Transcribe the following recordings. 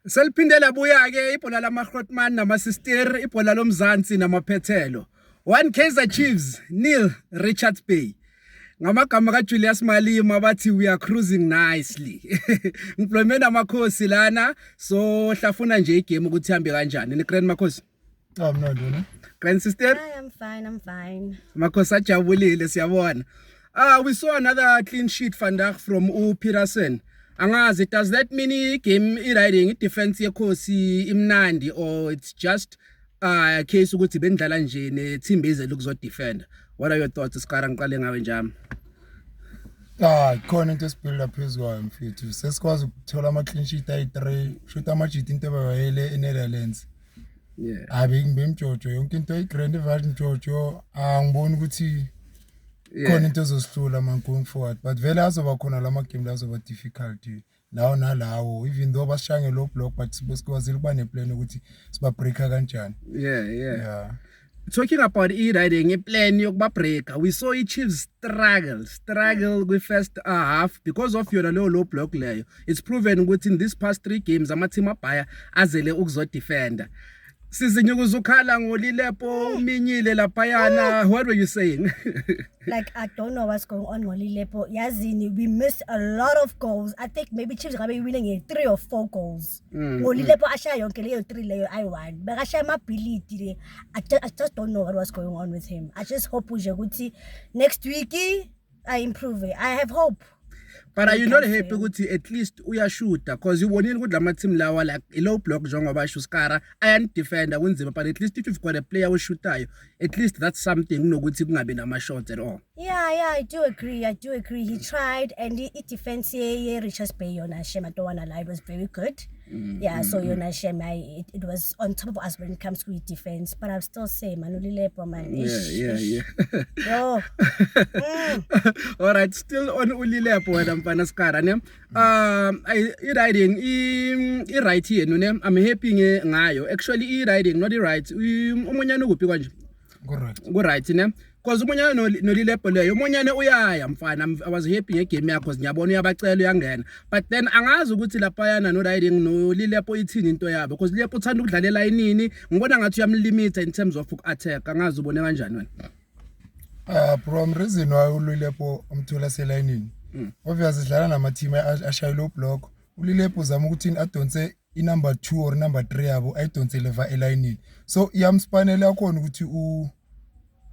Seliphindela buya ke ibhola lamaGrootman namasister, ibhola lomzansi namaphethelo. 1 Kaizer Chiefs, 0 Richards Bay. Ngamagama kaJulius Malima bathi we are cruising nicely. Ngiployimena amakhosi lana, so hlafuna nje igame ukuthi ihambe kanjani. Ni Grand Makhosi? Mna ndona. Grand sister? Hi, I'm fine. Makhosi ajabulile siyabona. We saw another clean sheet vandag from Peterson. Angazi, does that mean game riding defense yekhosi imnandi, or it's just a case ukuthi bendlala nje ne team bezele ukuzo defend? What are your thoughts Skara ngiqale ngawe njami? Khona into esibuild up phezukwayo mfethu. Sesikwazi ukuthola ama clean sheet ayi3, shoot amajit into abayele eNetherlands. Yeah. Ngibemjojo yonke into ayi-grand version Jojo angiboni ukuthi khona into ezosihlula man going forward, but vele azoba khona lama game la azoba difficult lawo nalawo, even though basishange lo block but sikwazile ukuba neplan ukuthi siba breaker kanjani. Yeah. Talking about riding a plan yokuba breaker, we saw Chiefs struggle with first half because of your low block leyo. It's proven ukuthi in these past 3 games ama team abhaya azele ukuzo defender. Sizinyukuza ukhala ngolilepo uminyile laphayana. What were you saying? Like, I don't know what's going on Ngolilepo. Yazini, we missed a lot of goals. I think maybe Chiefs are winning 3 or 4 goals. Ngolilepo asha yonke leyo 3 leyo I won. But asha mability. I just don't know what was going on with him. I just hope ukuthi next week I improve. I have hope. But are you not happy ukuthi at least uyashuta, because you won't ukuthi lama team lawa like a low block njengoba basho Skara and defender kunzima, but at least if you've got a player oshutayo, at least that's something kunokuthi kungabe nama shots at all. Yeah, I do agree. He tried, and the defense Richards Bay yona Shem, I don't wanna lie, was very good. So yona Shem, it was on top of us when it comes to defense, but I'll still say Manulilepo man. Yeah. Yo. All right, still on Ulilepo and Mfana Skara ne. I right here no ne. I'm happy ngayo. Actually riding not the right. Umunyane kuphi kanje? Go right ne. Because umunyane no Lilepo leyo. Umunyane uyaya mfana. I was happy ngegame yakho ngiyabona uyabacela uyangena. But then angazi ukuthi laphayana no riding no Lilepo ithini into yabo, because Lilepo uthanda ukudlalela inini. Ngibona ngathi uyamlimit in terms of attack. Angazi ubone kanjani wena? From reason why uLilepo umthola selayinini. Obviously sidlala nama team ashaya low block. uLilepo uzama ukuthi adonse number 2 or number 3 yabo ayidonse leva elayinini. So iyamspanela yakhona ukuthi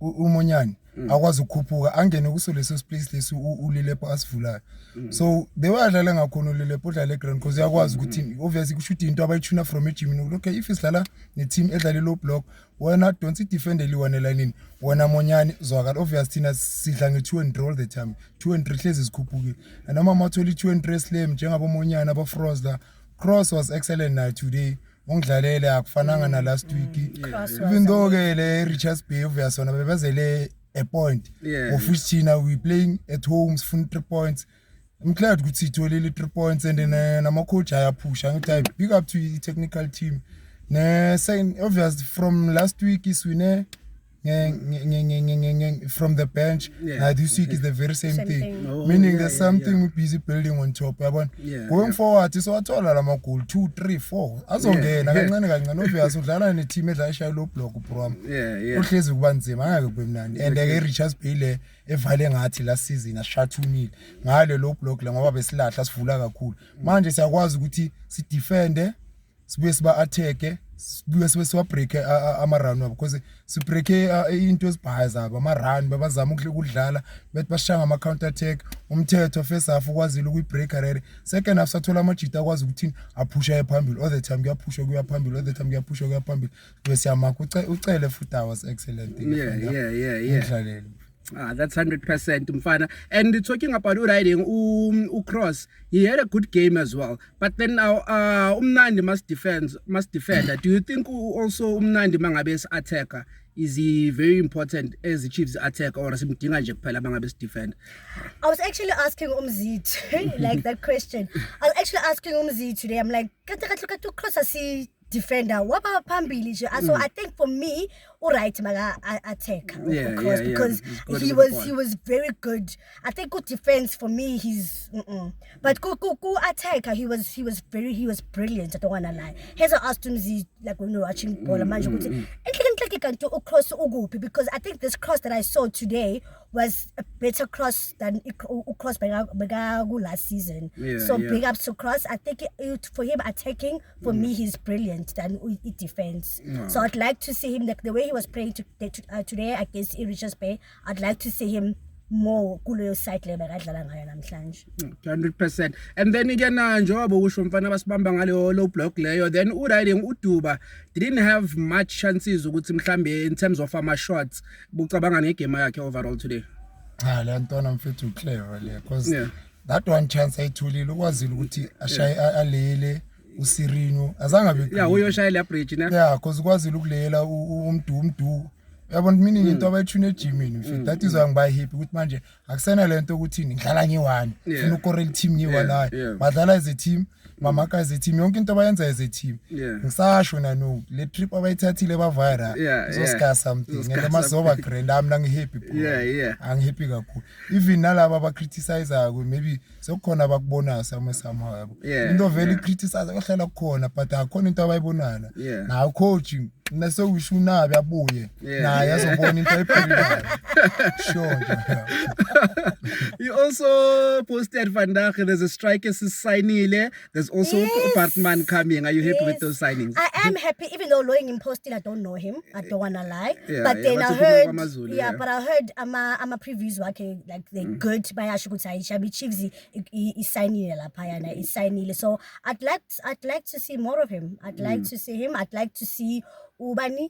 umonyane akwazi ukukhuphuka angene kusoleso space lesi uLilepo asivulayo. So they were dlala ngakhona uLilepo udlala eground because yakwazi ukuthi obviously kushuthi into abayithuna from egym. Okay, if isidlala ne team edlala low block, wena don't defend liwane elayinini, wena monyane zwakala obviously thina sidla nge2 and 3 all the time. 2 and 3 hlezi zikhuphukile. And ama matholi 2 and 3 slam njengabo monyane aba Frosler. Cross was excellent night today. Ongidlalele akufananga na last week. Even though ke le Richards Bay obviously wona bebezele a point of which China we playing at home for 3 points. I'm glad ukuthi sitholile 3 points, and then nama coach ayapusha ngithi big up to the technical team. Ne saying obviously from last week is winner from the bench. Now this week is the very same thing. Meaning there's something we busy building on top. Going forward is wathola lama goal 2 3 4 azongena kancane kancane obviously udlala ne team edla ishaya low block prom. Uhlezi kuba nzima ngeke kube mnandi, and ke Richards Bay le evale ngathi last season ashathunile ngale low block la ngoba besilahla sivula kakhulu. Manje siyakwazi ukuthi si defend sibuye siba attack, sibuye siba break ama run wabo, because si break into ezibhaya zabo ama run babazama ukudlala bethi bashanga ama counter attack. Umthetho first half ukwazile ukuyibreak rere, second half sathola amajita akwazi ukuthi aphusha ephambili all the time, kuyaphusha kuya phambili all the time, kuyaphusha kuya phambili. Bese yamaka ucele futhi was excellent. Yeah. That's 100% mfana. And talking about riding Cross, he had a good game as well, but then now Umnandi must defend. Do you think also Umnandi mangabes attacker is he very important as the Chiefs attack, or simdinga nje kuphela mangabes defend? I was actually asking Umzit like that question. I was actually asking Umzit today. I'm like, kahle Cross asi defender waba phambili nje. So I think for me right maka attack because he was very good. I think good defense for me he's but go attacker he was brilliant. I don't wanna lie. Here's Aston Z like when you're watching ball manje ukuthi enhle kanti cross ukuphi because I think this cross that I saw today was a better cross than cross by last season. Big ups to Cross. I think for him attacking for me he's brilliant than defense. So I'd like to see him like the way he was playing today against Richards Bay. I'd like to see him more kuleyo side level adlala ngayo namhlanje. 100%. And then again njengoba usho mfana basibamba ngale low block leyo then uriding uDuba didn't have much chances ukuthi mhlambe in terms of ama shots bucabanga ngegame yakhe overall today. Le ntona mfethu clever le because that one chance ayithulile ukwazile ukuthi ashaye alele uSirino azange abe uyoshayela bridge na because ukwazile ukulela umdu yabona meaning into abayithune ejimini mfethu that is why ngiba happy ukuthi manje akusena lento ukuthi ngidlala ngiwani ufuna ukorrel team ngiwalayo badlala as a team mamaka as a team yonke into abayenza as a team ngisasho no le trip abayithathile bavira scar something ngeke mazoba grand mina ngihappy angihappy kakhulu even nalabo abacriticize maybe sekukhona abakubona somehow yabo into vele criticize ohlala kukhona but akhona into abayibonana na coaching naso wisho unabe abuye naye azobona into ayiphelelayo sure. You also posted vandag there's a striker signile there's also Bartman coming. Are you happy with those signings? I am happy even though Loing him posted I don't know him. I don't want to lie. But then I heard but I heard ama previews wake like they good bayasho ukuthi Shabi Chiefs is signile lapha yana is signile. So I'd like to see more of him. I'd like to see him. I'd like to see Ubani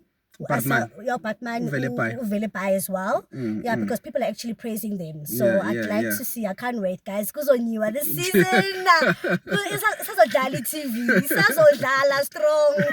Batman Velepai as well. Because people are actually praising them. So I'd like to see. I can't wait, guys. Because on you this season, it's a Jali TV. It's a strong.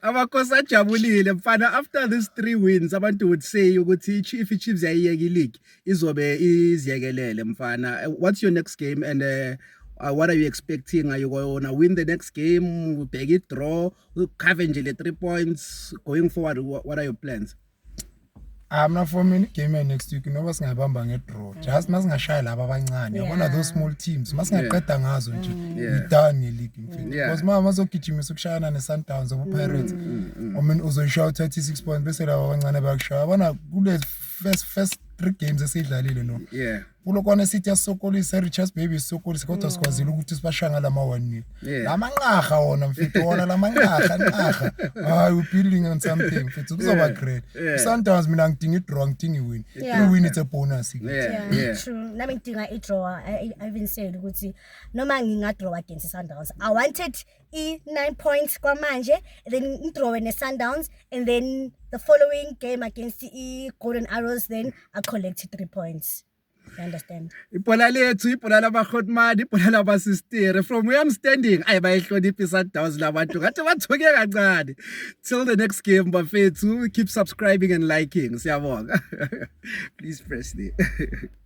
Amakosa jabulile mfana after these 3 wins abantu would say ukuthi if Chiefs yayiyeki league izobe iziyekelele mfana. What's your next game and what are you expecting? Are you going to win the next game? Take it, draw, cover 3 points going forward? What are your plans? I'm not for me game next week. No was ngabamba ngedraw. Just masingashaya laba abancane. One of those small teams. Masingaqeda ngazo nje. Done league. Because mama zogijimisa ukushayana neSundowns of Pirates. Uzoshaya 36 points bese laba abancane bakushaya. Bona kule first 3 games esidlalile no. Ulokwana sithi yasokolisa Richards baby sokolisa kodwa sikwazile ukuthi sibashanga lama 1-0 lamanqaha wona mfethu wona lamanqaha hayi we building on something mfethu kuzoba great Sundowns mina ngidinga idraw ngidinga iwin iwin it's a bonus true nami ngidinga idraw I even said ukuthi noma ngingadraw against Sundowns I wanted 9 points kwamanje then ngidraw neSundowns and then the following game against the Golden Arrows then I collected 3 points. You understand? Ipola lethu ipola labakhotmani ipola labasistere from where I'm standing ayi bayihlonipha iSundowns labantu ngathi bathoke kancane till the next game bafethu keep subscribing and liking siyabonga please press the